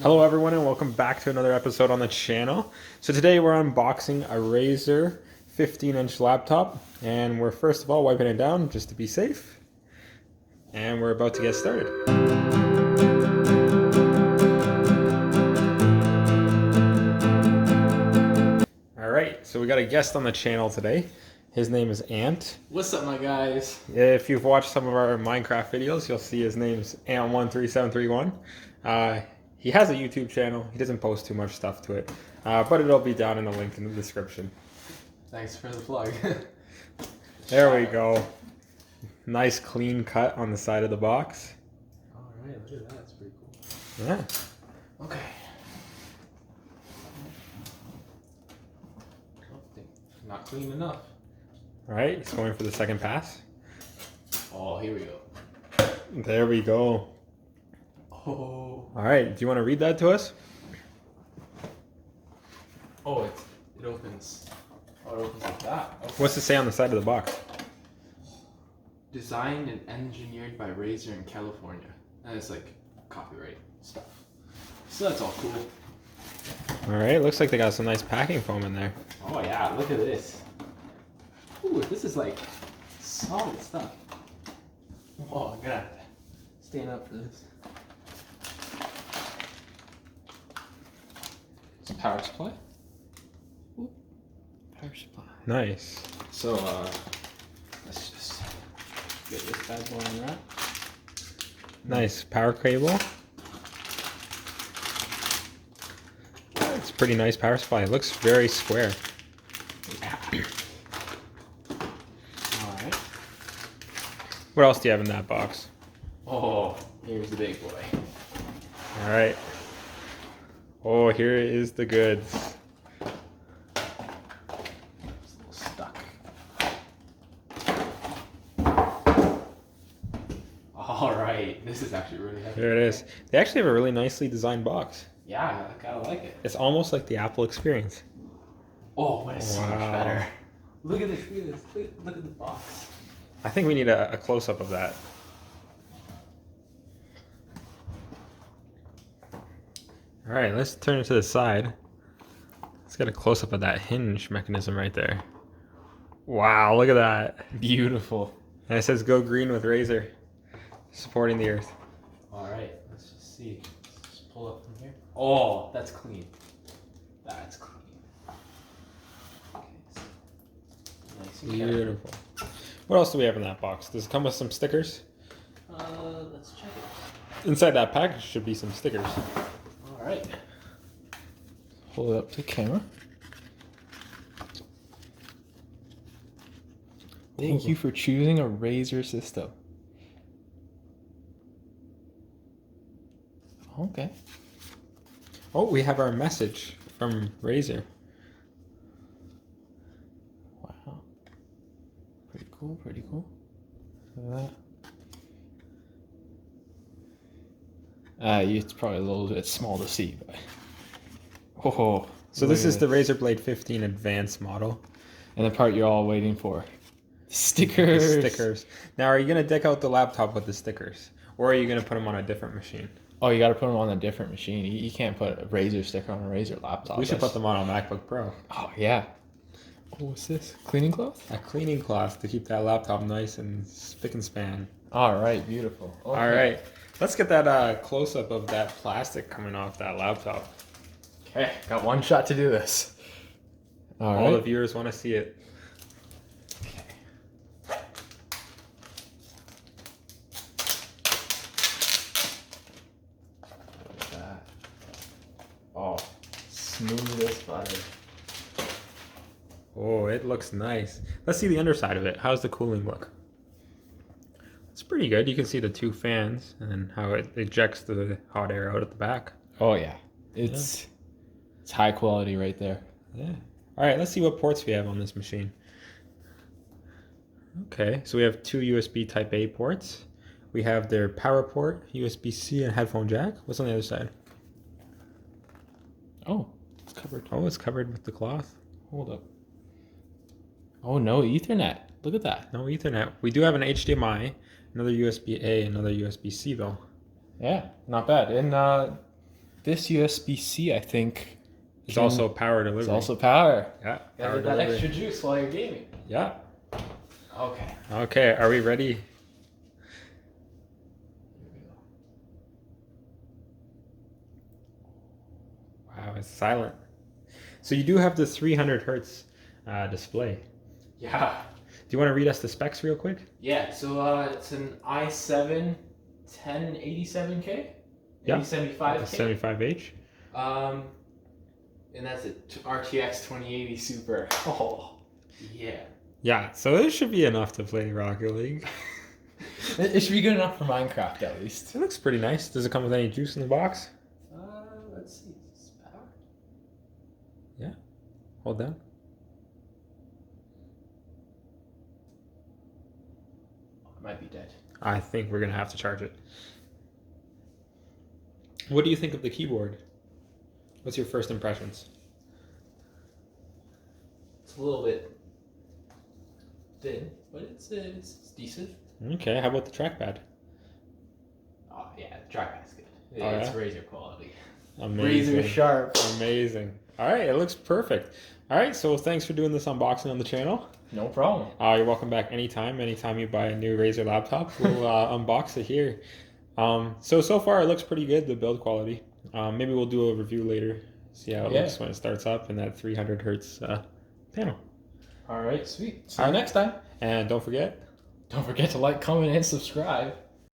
Hello everyone and welcome back to another episode on the channel. So today we're unboxing a Razer 15-inch laptop and we're first of all wiping it down just to be safe. And we're about to get started. Alright, so we got a guest on the channel today. His name is Ant. What's up, my guys? If you've watched some of our Minecraft videos, you'll see his name's Ant13731. He has a YouTube channel. He doesn't post too much stuff to it, but it'll be down in the link in the description. Thanks for the plug. There we go. Nice clean cut on the side of the box. Alright, look at that. That's pretty cool. Yeah. Okay. Not clean enough. All right, he's going for the second pass. Oh, here we go. There we go. Oh. All right, do you want to read that to us? Oh, it opens. Oh, it opens like that. Okay. What's it say on the side of the box? Designed and engineered by Razer in California. And it's like copyright stuff. So that's all cool. All right, looks like they got some nice packing foam in there. Oh yeah, look at this. Ooh, this is like solid stuff. Oh, I'm gonna have to stand up for this. It's a power supply. Ooh, power supply. Nice. So, let's just get this bad boy unwrapped. Nice power cable. It's a pretty nice power supply. It looks very square. Yeah. Alright. What else do you have in that box? Oh, here's the big boy. All right. Oh, here is the goods. It's a little stuck. Alright, this is actually really heavy. There it is. They actually have a really nicely designed box. Yeah, I kinda like it. It's almost like the Apple experience. Oh, but it's so much Wow. better. Look at this, look at this, look at the box. I think we need a close-up of that. All right, let's turn it to the side. Let's get a close-up of that hinge mechanism right there. Wow, look at that. Beautiful. And it says go green with Razer, supporting the earth. Alright, let's just see. Let's just pull up from here. Oh, that's clean. That's clean. Okay, so nice and careful. Beautiful. What else do we have in that box? Does it come with some stickers? Let's check it. Inside that package should be some stickers. Alright. Hold it up to the camera. Thank you for choosing a Razer system. Okay. Oh, we have our message from Razer. Wow. Pretty cool, pretty cool. Look at that. It's probably a little bit small to see, but... Oh, So this is the Razer Blade 15 Advanced model. And the part you're all waiting for. The Stickers. stickers. Now, are you going to deck out the laptop with the stickers? Or are you going to put them on a different machine? Oh, you got to put them on a different machine. You can't put a Razer sticker on a Razer laptop. We should put them on a MacBook Pro. Oh, yeah. Oh, what's this? Cleaning cloth? A cleaning cloth to keep that laptop nice and spick and span. All right, beautiful. Okay. All right. Let's get that close-up of that plastic coming off that laptop. Okay, got one shot to do this. All the viewers want to see it. Look at that. Oh, smooth as butter. Oh, it looks nice. Let's see the underside of it. How's the cooling look? It's pretty good. You can see the two fans and how it ejects the hot air out at the back. Oh yeah, it's high quality right there. Yeah. All right, let's see what ports we have on this machine. Okay, so we have two USB Type A ports. We have their power port, USB-C, and headphone jack. What's on the other side? Oh, it's covered. Oh, it's covered with the cloth. Hold up. Oh, no Ethernet. Look at that. No Ethernet. We do have an HDMI, another USB-A, another USB-C though. Yeah, not bad. And this USB-C, I think, It's also power delivery. It's also power. Yeah. Gotta Power get that delivery. extra juice while you're gaming. Yeah. Okay. Okay, are we ready? Here we go. Wow, it's silent. So you do have the 300 hertz display. Yeah. Do you want to read us the specs real quick? Yeah, so it's an i7 1087K? Yeah. 8075K? 75H. And that's a RTX 2080 Super. Oh, yeah. Yeah, so it should be enough to play Rocket League. It should be good enough for Minecraft, at least. It looks pretty nice. Does it come with any juice in the box? Let's see. Is this power? Yeah. Hold down. Oh, it might be dead. I think we're going to have to charge it. What do you think of the keyboard? What's your first impressions? It's a little bit thin, but it's decent. Okay, how about the trackpad? Oh, yeah, the trackpad's good. Oh, It's yeah? Razer quality. Amazing. Razer sharp. Amazing. All right, it looks perfect. All right, so thanks for doing this unboxing on the channel. No problem. You're welcome back anytime. Anytime you buy a new Razer laptop, we'll unbox it here. So far it looks pretty good, the build quality. Maybe we'll do a review later, see how it looks when it starts up in that 300 hertz panel. All right, sweet. See you next time. And don't forget, Don't forget to like, comment, and subscribe.